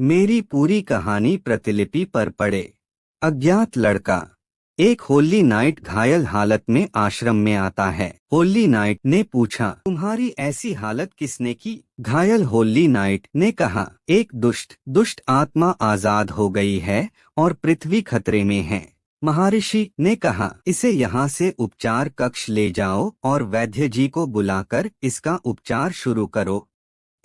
मेरी पूरी कहानी प्रतिलिपि पर पढ़े। अज्ञात लड़का। एक होली नाइट घायल हालत में आश्रम में आता है। होली नाइट ने पूछा, तुम्हारी ऐसी हालत किसने की? घायल होली नाइट ने कहा, एक दुष्ट आत्मा आजाद हो गई है और पृथ्वी खतरे में है। महर्षि ने कहा, इसे यहाँ से उपचार कक्ष ले जाओ और वैद्य जी को बुलाकर इसका उपचार शुरू करो।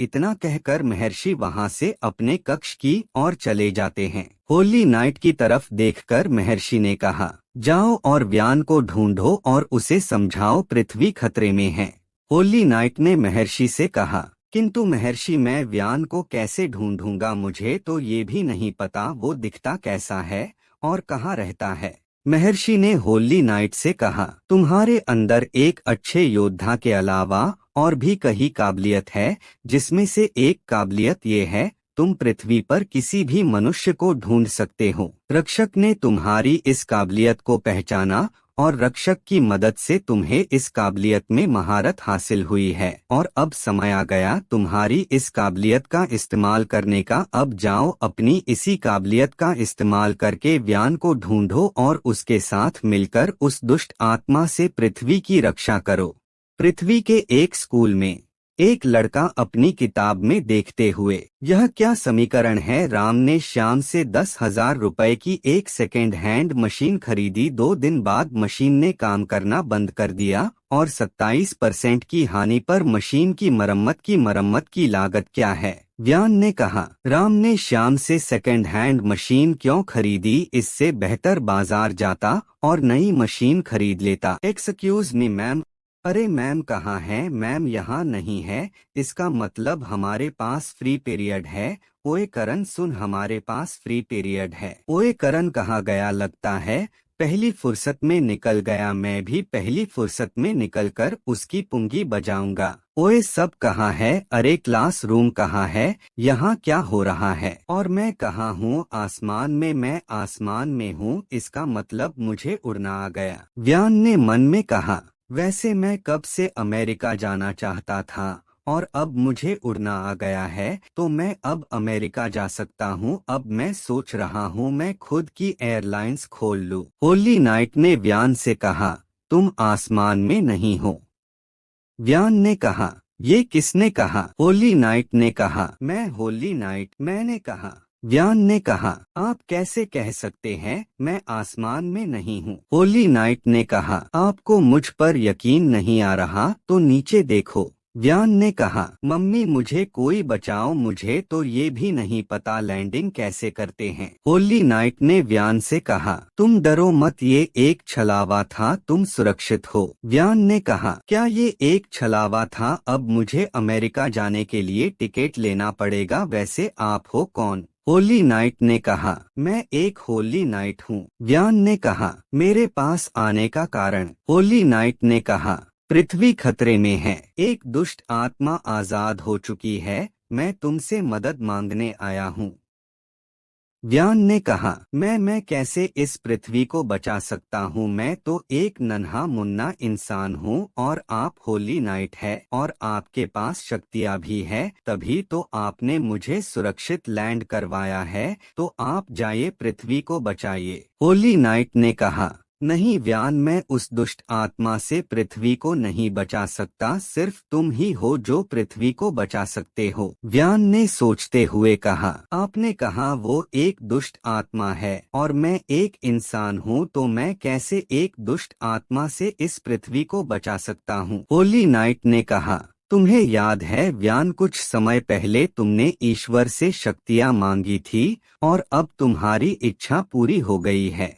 इतना कहकर महर्षि वहां से अपने कक्ष की ओर चले जाते हैं। होली नाइट की तरफ देखकर महर्षि ने कहा, जाओ और व्यान को ढूंढो और उसे समझाओ पृथ्वी खतरे में है। होली नाइट ने महर्षि से कहा, किंतु महर्षि मैं व्यान को कैसे ढूंढूंगा? मुझे तो ये भी नहीं पता वो दिखता कैसा है और कहाँ रहता है। महर्षि ने होली नाइट से कहा, तुम्हारे अंदर एक अच्छे योद्धा के अलावा और भी कई काबिलियत है, जिसमें से एक काबिलियत ये है, तुम पृथ्वी पर किसी भी मनुष्य को ढूंढ सकते हो। रक्षक ने तुम्हारी इस काबिलियत को पहचाना और रक्षक की मदद से तुम्हें इस काबिलियत में महारत हासिल हुई है और अब समय आ गया तुम्हारी इस काबिलियत का इस्तेमाल करने का। अब जाओ अपनी इसी काबिलियत का इस्तेमाल करके व्यान को ढूंढो और उसके साथ मिलकर उस दुष्ट आत्मा से पृथ्वी की रक्षा करो। पृथ्वी के एक स्कूल में एक लड़का अपनी किताब में देखते हुए, यह क्या समीकरण है? राम ने श्याम से 10,000 रुपए की एक सेकेंड हैंड मशीन खरीदी। 2 दिन बाद मशीन ने काम करना बंद कर दिया और 27% की हानि पर मशीन की मरम्मत की लागत क्या है? व्यान ने कहा, राम ने श्याम से सेकेंड हैंड मशीन क्यों खरीदी? इससे बेहतर बाजार जाता और नई मशीन खरीद लेता। Excuse me ma'am. अरे मैम कहाँ है? मैम यहाँ नहीं है। इसका मतलब हमारे पास फ्री पीरियड है। ओए करण सुन, हमारे पास फ्री पीरियड है। ओए करण कहाँ गया? लगता है पहली फुर्सत में निकल गया। मैं भी पहली फुर्सत में निकलकर उसकी पुंगी बजाऊंगा। ओए सब कहाँ है? अरे क्लास रूम कहाँ है? यहाँ क्या हो रहा है? और मैं कहाँ हूँ? आसमान में। मैं आसमान में हूँ, इसका मतलब मुझे उड़ना आ गया। व्यान ने मन में कहा, वैसे मैं कब से अमेरिका जाना चाहता था और अब मुझे उड़ना आ गया है, तो मैं अब अमेरिका जा सकता हूँ। अब मैं सोच रहा हूँ मैं खुद की एयरलाइंस खोल लूँ। होली नाइट ने व्यान से कहा, तुम आसमान में नहीं हो। व्यान ने कहा, ये किसने कहा? होली नाइट ने कहा, मैं। होली नाइट, मैंने कहा। व्यान ने कहा, आप कैसे कह सकते हैं मैं आसमान में नहीं हूँ? होली नाइट ने कहा, आपको मुझ पर यकीन नहीं आ रहा तो नीचे देखो। व्यान ने कहा, मम्मी मुझे कोई बचाओ, मुझे तो ये भी नहीं पता लैंडिंग कैसे करते हैं। होली नाइट ने व्यान से कहा, तुम डरो मत, ये एक छलावा था, तुम सुरक्षित हो। व्यान ने कहा, क्या ये एक छलावा था? अब मुझे अमेरिका जाने के लिए टिकट लेना पड़ेगा। वैसे आप हो कौन? होली नाइट ने कहा, मैं एक होली नाइट हूँ। व्यान ने कहा, मेरे पास आने का कारण? होली नाइट ने कहा, पृथ्वी खतरे में है, एक दुष्ट आत्मा आजाद हो चुकी है, मैं तुमसे मदद मांगने आया हूँ। व्यान ने कहा, मैं कैसे इस पृथ्वी को बचा सकता हूँ? मैं तो एक नन्हा मुन्ना इंसान हूँ और आप होली नाइट है और आपके पास शक्तियाँ भी है, तभी तो आपने मुझे सुरक्षित लैंड करवाया है। तो आप जाइए, पृथ्वी को बचाइए। होली नाइट ने कहा, नहीं व्यान, मैं उस दुष्ट आत्मा से पृथ्वी को नहीं बचा सकता, सिर्फ तुम ही हो जो पृथ्वी को बचा सकते हो। व्यान ने सोचते हुए कहा, आपने कहा वो एक दुष्ट आत्मा है और मैं एक इंसान हूँ, तो मैं कैसे एक दुष्ट आत्मा से इस पृथ्वी को बचा सकता हूँ? होली नाइट ने कहा, तुम्हें याद है व्यान, कुछ समय पहले तुमने ईश्वर से शक्तियाँ मांगी थी और अब तुम्हारी इच्छा पूरी हो गई है।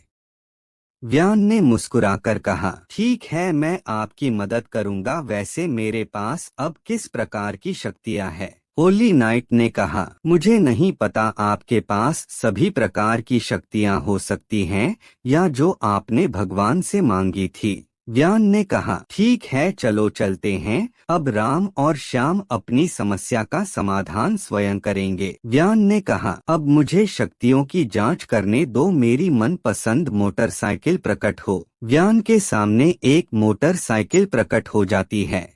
व्यान ने मुस्कुराकर कहा, ठीक है, मैं आपकी मदद करूंगा। वैसे मेरे पास अब किस प्रकार की शक्तियां हैं? होली नाइट ने कहा, मुझे नहीं पता, आपके पास सभी प्रकार की शक्तियां हो सकती हैं या जो आपने भगवान से मांगी थी। व्यान ने कहा, ठीक है, चलो चलते हैं। अब राम और श्याम अपनी समस्या का समाधान स्वयं करेंगे। व्यान ने कहा, अब मुझे शक्तियों की जांच करने दो, मेरी मनपसंद मोटरसाइकिल प्रकट हो। व्यान के सामने एक मोटरसाइकिल प्रकट हो जाती है।